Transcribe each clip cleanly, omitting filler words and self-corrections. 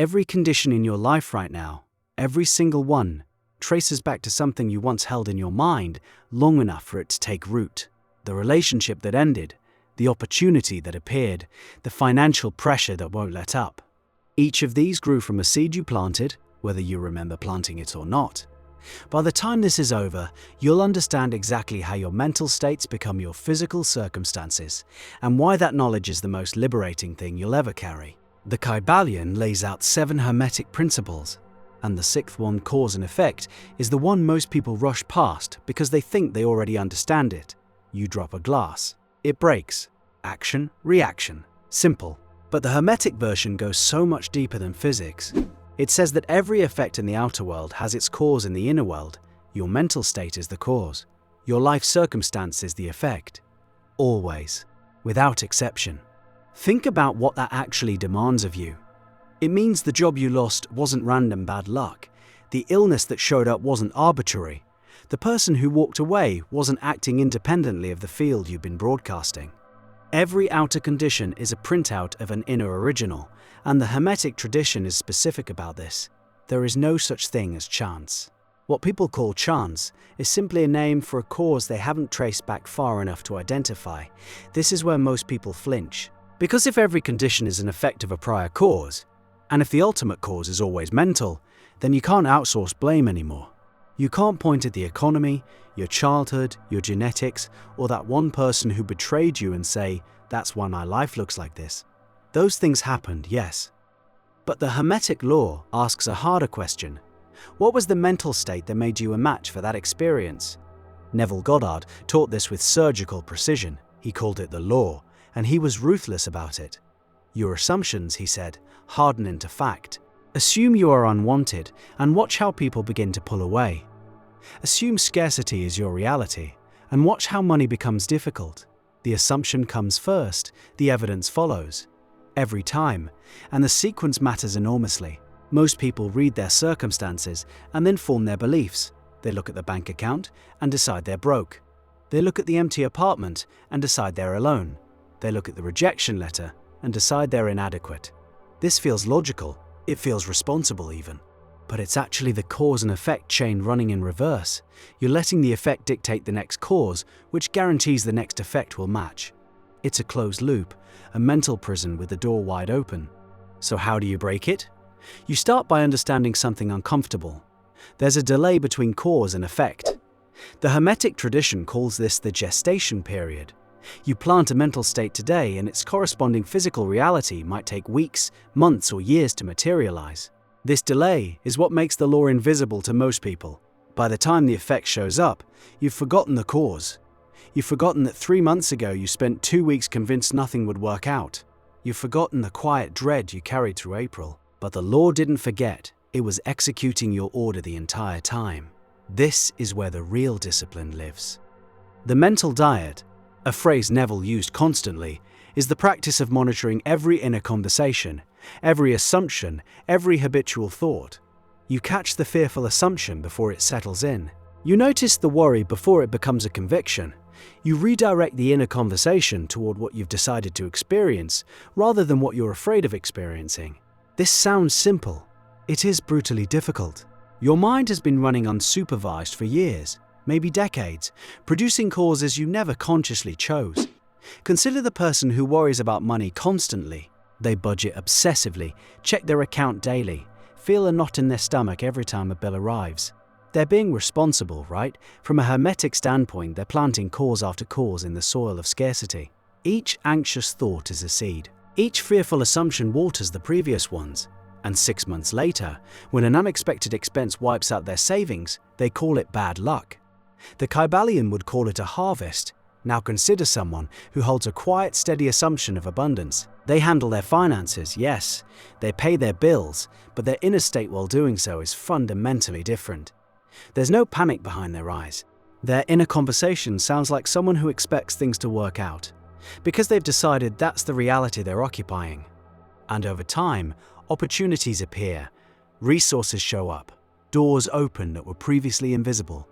Every condition in your life right now, every single one, traces back to something you once held in your mind long enough for it to take root. The relationship that ended, the opportunity that appeared, the financial pressure that won't let up. Each of these grew from a seed you planted, whether you remember planting it or not. By the time this is over, you'll understand exactly how your mental states become your physical circumstances, and why that knowledge is the most liberating thing you'll ever carry. The Kybalion lays out 7 hermetic principles, and the 6th one, cause and effect, is the one most people rush past because they think they already understand it. You drop a glass, it breaks. Action, reaction. Simple. But the hermetic version goes so much deeper than physics. It says that every effect in the outer world has its cause in the inner world. Your mental state is the cause. Your life circumstance is the effect. Always. Without exception. Think about what that actually demands of you. It means the job you lost wasn't random bad luck. The illness that showed up wasn't arbitrary. The person who walked away wasn't acting independently of the field you've been broadcasting. Every outer condition is a printout of an inner original, and the Hermetic tradition is specific about this. There is no such thing as chance. What people call chance is simply a name for a cause they haven't traced back far enough to identify. This is where most people flinch. Because if every condition is an effect of a prior cause, and if the ultimate cause is always mental, then you can't outsource blame anymore. You can't point at the economy, your childhood, your genetics, or that one person who betrayed you and say, "That's why my life looks like this." Those things happened, yes. But the Hermetic law asks a harder question. What was the mental state that made you a match for that experience? Neville Goddard taught this with surgical precision. He called it the law, and he was ruthless about it. Your assumptions, he said, harden into fact. Assume you are unwanted, and watch how people begin to pull away. Assume scarcity is your reality, and watch how money becomes difficult. The assumption comes first, the evidence follows. Every time, and the sequence matters enormously. Most people read their circumstances and then form their beliefs. They look at the bank account and decide they're broke. They look at the empty apartment and decide they're alone. They look at the rejection letter and decide they're inadequate. This feels logical, it feels responsible even. But it's actually the cause and effect chain running in reverse. You're letting the effect dictate the next cause, which guarantees the next effect will match. It's a closed loop, a mental prison with the door wide open. So how do you break it? You start by understanding something uncomfortable. There's a delay between cause and effect. The Hermetic tradition calls this the gestation period. You plant a mental state today, and its corresponding physical reality might take weeks, months, or years to materialize. This delay is what makes the law invisible to most people. By the time the effect shows up, you've forgotten the cause. You've forgotten that 3 months ago you spent 2 weeks convinced nothing would work out. You've forgotten the quiet dread you carried through April. But the law didn't forget. It was executing your order the entire time. This is where the real discipline lives. The mental diet, a phrase Neville used constantly, is the practice of monitoring every inner conversation, every assumption, every habitual thought. You catch the fearful assumption before it settles in. You notice the worry before it becomes a conviction. You redirect the inner conversation toward what you've decided to experience, rather than what you're afraid of experiencing. This sounds simple. It is brutally difficult. Your mind has been running unsupervised for years, maybe decades, producing causes you never consciously chose. Consider the person who worries about money constantly. They budget obsessively, check their account daily, feel a knot in their stomach every time a bill arrives. They're being responsible, right? From a Hermetic standpoint, they're planting cause after cause in the soil of scarcity. Each anxious thought is a seed. Each fearful assumption waters the previous ones. And 6 months later, when an unexpected expense wipes out their savings, they call it bad luck. The Kybalion would call it a harvest. Now consider someone who holds a quiet, steady assumption of abundance. They handle their finances, yes. They pay their bills, but their inner state while doing so is fundamentally different. There's no panic behind their eyes. Their inner conversation sounds like someone who expects things to work out, because they've decided that's the reality they're occupying. And over time, opportunities appear, resources show up, doors open that were previously invisible.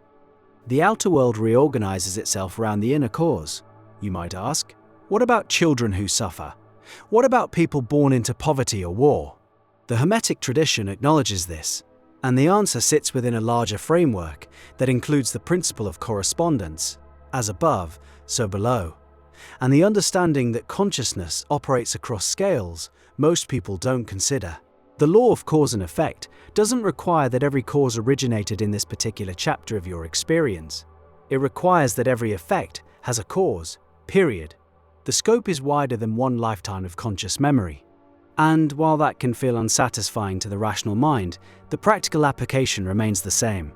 The outer world reorganizes itself around the inner cause. You might ask, what about children who suffer? What about people born into poverty or war? The Hermetic tradition acknowledges this, and the answer sits within a larger framework that includes the principle of correspondence, as above, so below, and the understanding that consciousness operates across scales most people don't consider. The law of cause and effect doesn't require that every cause originated in this particular chapter of your experience. It requires that every effect has a cause, period. The scope is wider than one lifetime of conscious memory. And while that can feel unsatisfying to the rational mind, the practical application remains the same.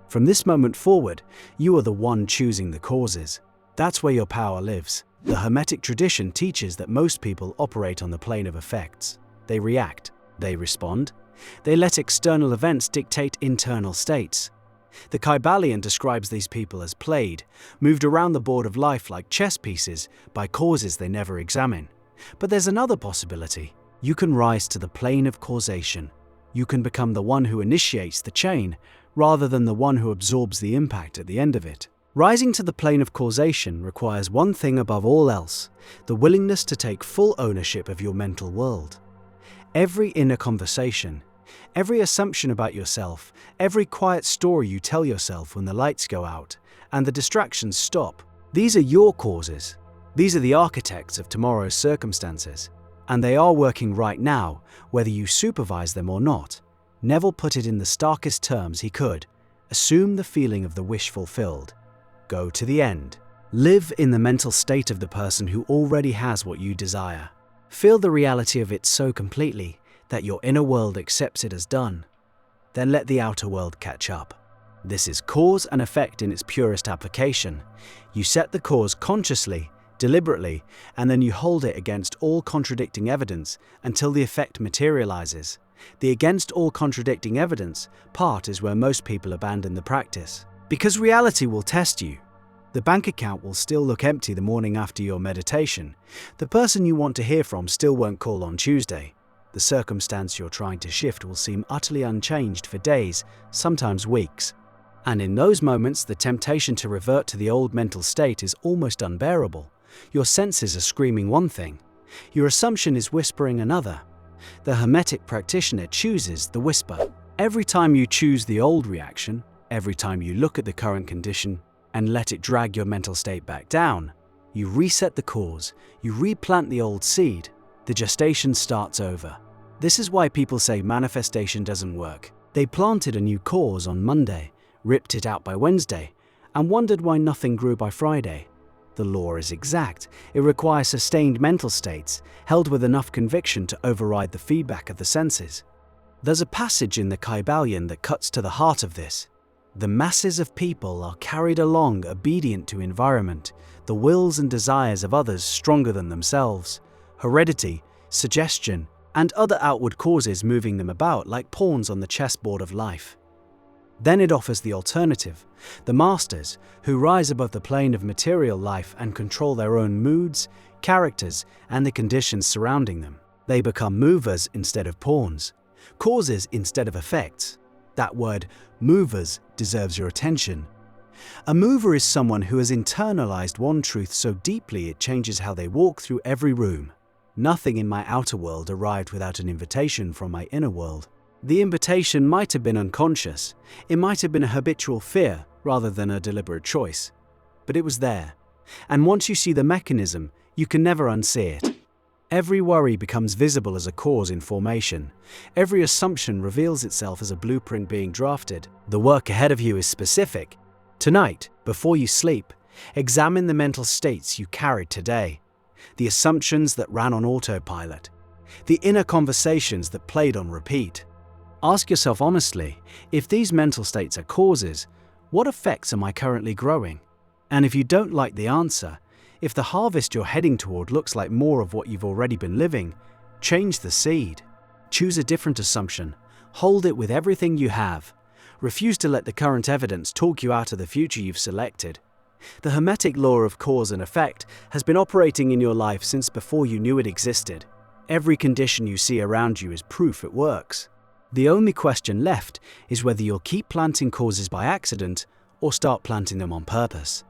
From this moment forward, you are the one choosing the causes. That's where your power lives. The Hermetic tradition teaches that most people operate on the plane of effects. They react, they respond, they let external events dictate internal states. The Kybalion describes these people as played, moved around the board of life like chess pieces by causes they never examine. But there's another possibility. You can rise to the plane of causation. You can become the one who initiates the chain, rather than the one who absorbs the impact at the end of it. Rising to the plane of causation requires one thing above all else: the willingness to take full ownership of your mental world. Every inner conversation, every assumption about yourself, every quiet story you tell yourself when the lights go out and the distractions stop, these are your causes. These are the architects of tomorrow's circumstances. And they are working right now, whether you supervise them or not. Neville put it in the starkest terms he could: assume the feeling of the wish fulfilled. Go to the end. Live in the mental state of the person who already has what you desire. Feel the reality of it so completely that your inner world accepts it as done. Then let the outer world catch up. This is cause and effect in its purest application. You set the cause consciously, deliberately, and then you hold it against all contradicting evidence until the effect materializes. The against all contradicting evidence part is where most people abandon the practice. Because reality will test you. The bank account will still look empty the morning after your meditation. The person you want to hear from still won't call on Tuesday. The circumstance you're trying to shift will seem utterly unchanged for days, sometimes weeks. And in those moments, the temptation to revert to the old mental state is almost unbearable. Your senses are screaming one thing. Your assumption is whispering another. The Hermetic practitioner chooses the whisper. Every time you choose the old reaction, every time you look at the current condition and let it drag your mental state back down, you reset the cause, you replant the old seed, the gestation starts over. This is why people say manifestation doesn't work. They planted a new cause on Monday, ripped it out by Wednesday, and wondered why nothing grew by Friday. The law is exact. It requires sustained mental states, held with enough conviction to override the feedback of the senses. There's a passage in the Kybalion that cuts to the heart of this. The masses of people are carried along obedient to environment, the wills and desires of others stronger than themselves, heredity, suggestion, and other outward causes moving them about like pawns on the chessboard of life. Then it offers the alternative, the masters, who rise above the plane of material life and control their own moods, characters, and the conditions surrounding them. They become movers instead of pawns, causes instead of effects. That word, movers, deserves your attention. A mover is someone who has internalized one truth so deeply it changes how they walk through every room. Nothing in my outer world arrived without an invitation from my inner world. The invitation might have been unconscious. It might have been a habitual fear rather than a deliberate choice. But it was there. And once you see the mechanism, you can never unsee it. Every worry becomes visible as a cause in formation. Every assumption reveals itself as a blueprint being drafted. The work ahead of you is specific. Tonight, before you sleep, examine the mental states you carried today. The assumptions that ran on autopilot. The inner conversations that played on repeat. Ask yourself honestly, if these mental states are causes, what effects am I currently growing? And if you don't like the answer, if the harvest you're heading toward looks like more of what you've already been living, change the seed. Choose a different assumption. Hold it with everything you have. Refuse to let the current evidence talk you out of the future you've selected. The Hermetic law of cause and effect has been operating in your life since before you knew it existed. Every condition you see around you is proof it works. The only question left is whether you'll keep planting causes by accident or start planting them on purpose.